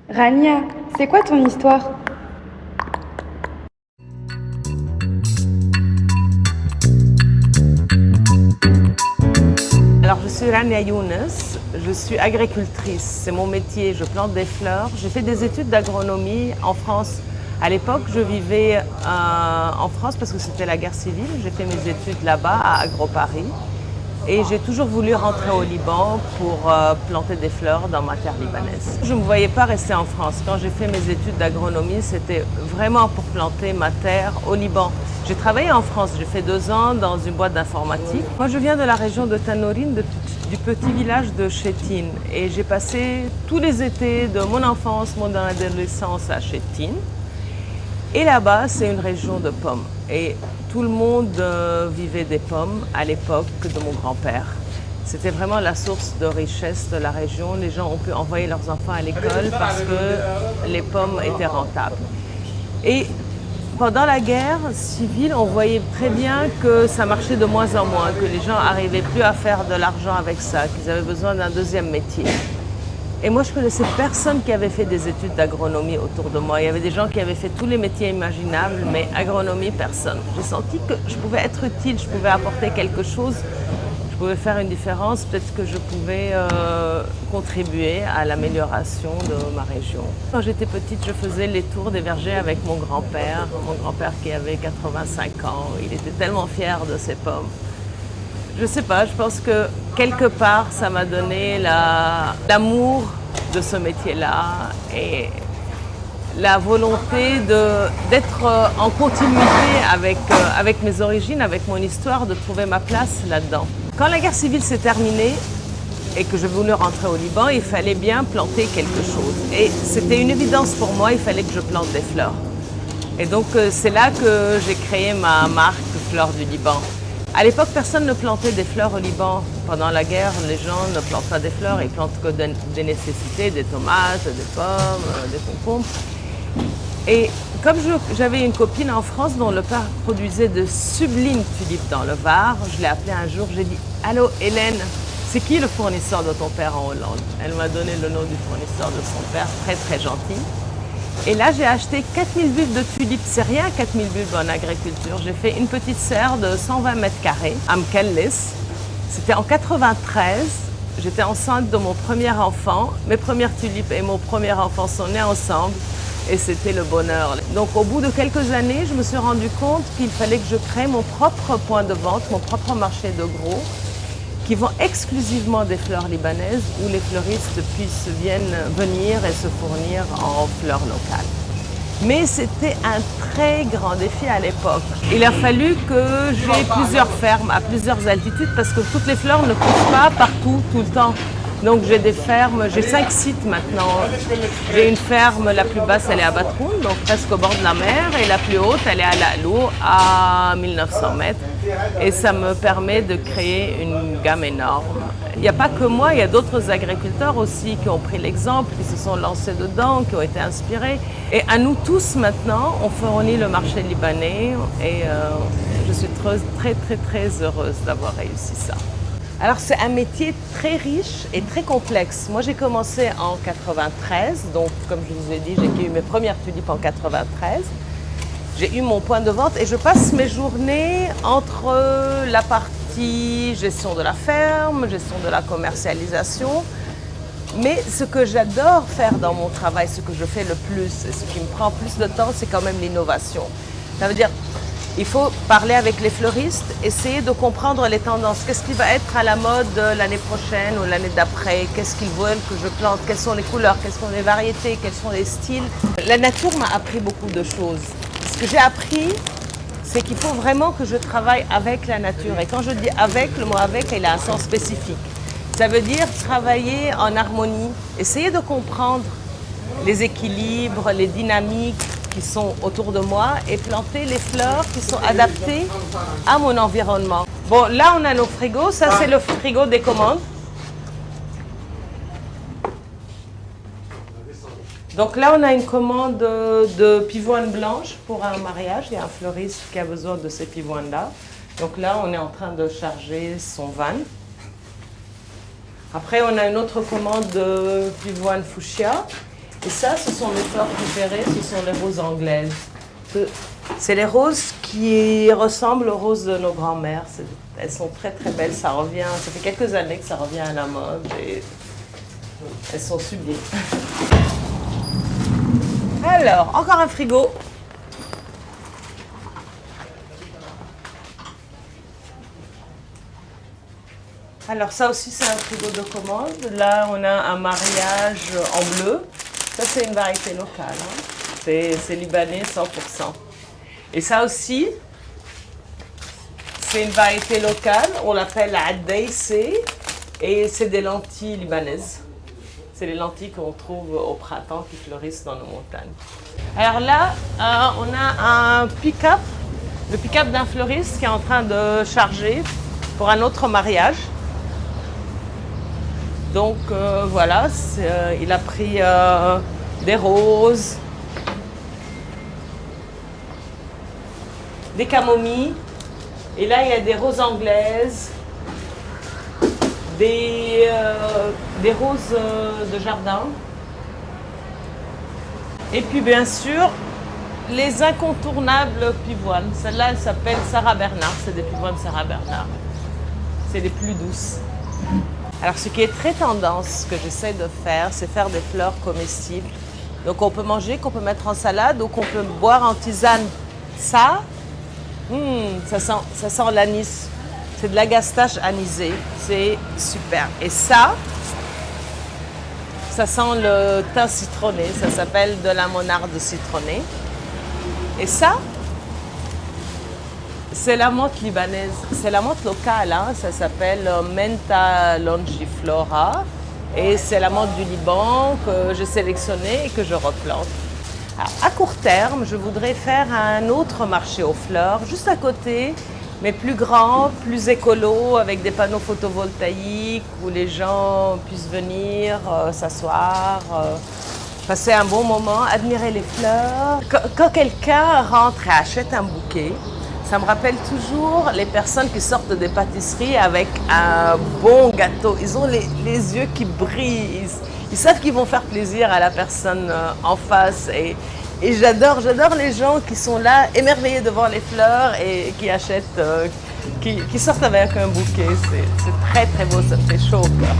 Rania, c'est quoi ton histoire? Alors, je suis Rania Younes, je suis agricultrice, c'est mon métier, je plante des fleurs. J'ai fait des études d'agronomie en France. À l'époque, je vivais en France parce que c'était la guerre civile. J'ai fait mes études là-bas, à Agro-Paris. Et j'ai toujours voulu rentrer au Liban pour planter des fleurs dans ma terre libanaise. Je ne me voyais pas rester en France. Quand j'ai fait mes études d'agronomie, c'était vraiment pour planter ma terre au Liban. J'ai travaillé en France, j'ai fait 2 ans dans une boîte d'informatique. Moi, je viens de la région de Tanorin, du petit village de Chétine. Et j'ai passé tous les étés de mon enfance, mon adolescence à Chétine. Et là-bas, c'est une région de pommes. Et tout le monde vivait des pommes à l'époque de mon grand-père. C'était vraiment la source de richesse de la région. Les gens ont pu envoyer leurs enfants à l'école parce que les pommes étaient rentables. Et pendant la guerre civile, on voyait très bien que ça marchait de moins en moins, que les gens n'arrivaient plus à faire de l'argent avec ça, qu'ils avaient besoin d'un deuxième métier. Et moi, je connaissais personne qui avait fait des études d'agronomie autour de moi. Il y avait des gens qui avaient fait tous les métiers imaginables, mais agronomie, personne. J'ai senti que je pouvais être utile, je pouvais apporter quelque chose, je pouvais faire une différence, peut-être que je pouvais contribuer à l'amélioration de ma région. Quand j'étais petite, je faisais les tours des vergers avec mon grand-père qui avait 85 ans. Il était tellement fier de ses pommes. Je sais pas, je pense que quelque part, ça m'a donné l'amour de ce métier-là et la volonté d'être en continuité avec mes origines, avec mon histoire, de trouver ma place là-dedans. Quand la guerre civile s'est terminée et que je voulais rentrer au Liban, il fallait bien planter quelque chose. Et c'était une évidence pour moi, il fallait que je plante des fleurs. Et donc c'est là que j'ai créé ma marque Fleurs du Liban. À l'époque, personne ne plantait des fleurs au Liban. Pendant la guerre, les gens ne plantent pas des fleurs, ils plantent que des nécessités, des tomates, des pommes, des concombres. Et comme j'avais une copine en France dont le père produisait de sublimes tulipes dans le Var, je l'ai appelée un jour, j'ai dit « Allô Hélène, c'est qui le fournisseur de ton père en Hollande ?» Elle m'a donné le nom du fournisseur de son père, très très gentil. Et là, j'ai acheté 4000 bulbes de tulipes. C'est rien, 4000 bulbes en agriculture. J'ai fait une petite serre de 120 mètres carrés à Mkellis. C'était en 93. J'étais enceinte de mon premier enfant. Mes premières tulipes et mon premier enfant sont nés ensemble. Et c'était le bonheur. Donc, au bout de quelques années, je me suis rendu compte qu'il fallait que je crée mon propre point de vente, mon propre marché de gros, qui vend exclusivement des fleurs libanaises où les fleuristes puissent venir et se fournir en fleurs locales. Mais c'était un très grand défi à l'époque. Il a fallu que j'ai plusieurs fermes à plusieurs altitudes parce que toutes les fleurs ne poussent pas partout, tout le temps. Donc j'ai des fermes, j'ai 5 sites maintenant. J'ai une ferme, la plus basse elle est à Batroun, donc presque au bord de la mer, et la plus haute elle est à Lalo, à 1900 mètres. Et ça me permet de créer une gamme énorme. Il n'y a pas que moi, il y a d'autres agriculteurs aussi qui ont pris l'exemple, qui se sont lancés dedans, qui ont été inspirés. Et à nous tous maintenant, on fournit le marché libanais et je suis très très très heureuse d'avoir réussi ça. Alors c'est un métier très riche et très complexe. Moi j'ai commencé en 93, donc comme je vous ai dit, j'ai eu mes premières tulipes en 93. J'ai eu mon point de vente et je passe mes journées entre la partie gestion de la ferme, gestion de la commercialisation. Mais ce que j'adore faire dans mon travail, ce que je fais le plus et ce qui me prend plus de temps, c'est quand même l'innovation. Ça veut dire il faut parler avec les fleuristes, essayer de comprendre les tendances. Qu'est-ce qui va être à la mode l'année prochaine ou l'année d'après? Qu'est-ce qu'ils veulent que je plante? Quelles sont les couleurs? Quelles sont les variétés? Quels sont les styles? La nature m'a appris beaucoup de choses. Ce que j'ai appris, c'est qu'il faut vraiment que je travaille avec la nature. Et quand je dis avec, le mot avec, il a un sens spécifique. Ça veut dire travailler en harmonie, essayer de comprendre les équilibres, les dynamiques qui sont autour de moi et planter les fleurs qui sont adaptées à mon environnement. Bon, là on a nos frigos, ça c'est le frigo des commandes. Donc là on a une commande de pivoine blanche pour un mariage, il y a un fleuriste qui a besoin de ces pivoines-là. Donc là on est en train de charger son van. Après on a une autre commande de pivoine fuchsia. Et ça, ce sont mes fleurs préférées, ce sont les roses anglaises. C'est les roses qui ressemblent aux roses de nos grands-mères. Elles sont très très belles, ça fait quelques années que ça revient à la mode et elles sont sublimes. Alors, encore un frigo. Alors ça aussi c'est un frigo de commande. Là on a un mariage en bleu. Ça c'est une variété locale. Hein. C'est libanais 100%. Et ça aussi, c'est une variété locale. On l'appelle Addaïsé. Et c'est des lentilles libanaises. C'est les lentilles qu'on trouve au printemps qui fleurissent dans nos montagnes. Alors là, on a un pick-up. Le pick-up d'un fleuriste qui est en train de charger pour un autre mariage. Donc voilà, il a pris des roses, des camomilles, et là il y a des roses anglaises, des roses de jardin, et puis bien sûr les incontournables pivoines. Celle-là elle s'appelle Sarah Bernard, c'est des pivoines Sarah Bernard, c'est les plus douces. Alors, ce qui est très tendance, que j'essaie de faire, c'est faire des fleurs comestibles. Donc, on peut manger, qu'on peut mettre en salade ou qu'on peut boire en tisane. Ça, ça sent l'anis. C'est de l'agastache anisée. C'est super. Et ça sent le thym citronné. Ça s'appelle de la monarde citronnée. Et ça, c'est la menthe libanaise, c'est la menthe locale, hein. Ça s'appelle Mentha longiflora et c'est la menthe du Liban que j'ai sélectionnée et que je replante. Alors, à court terme, je voudrais faire un autre marché aux fleurs, juste à côté, mais plus grand, plus écolo, avec des panneaux photovoltaïques où les gens puissent venir s'asseoir, passer un bon moment, admirer les fleurs. Quand quelqu'un rentre et achète un bouquet, ça me rappelle toujours les personnes qui sortent des pâtisseries avec un bon gâteau. Ils ont les yeux qui brillent. Ils savent qu'ils vont faire plaisir à la personne en face. Et j'adore les gens qui sont là, émerveillés devant les fleurs et qui achètent, qui sortent avec un bouquet. C'est très très beau, ça me fait chaud au cœur.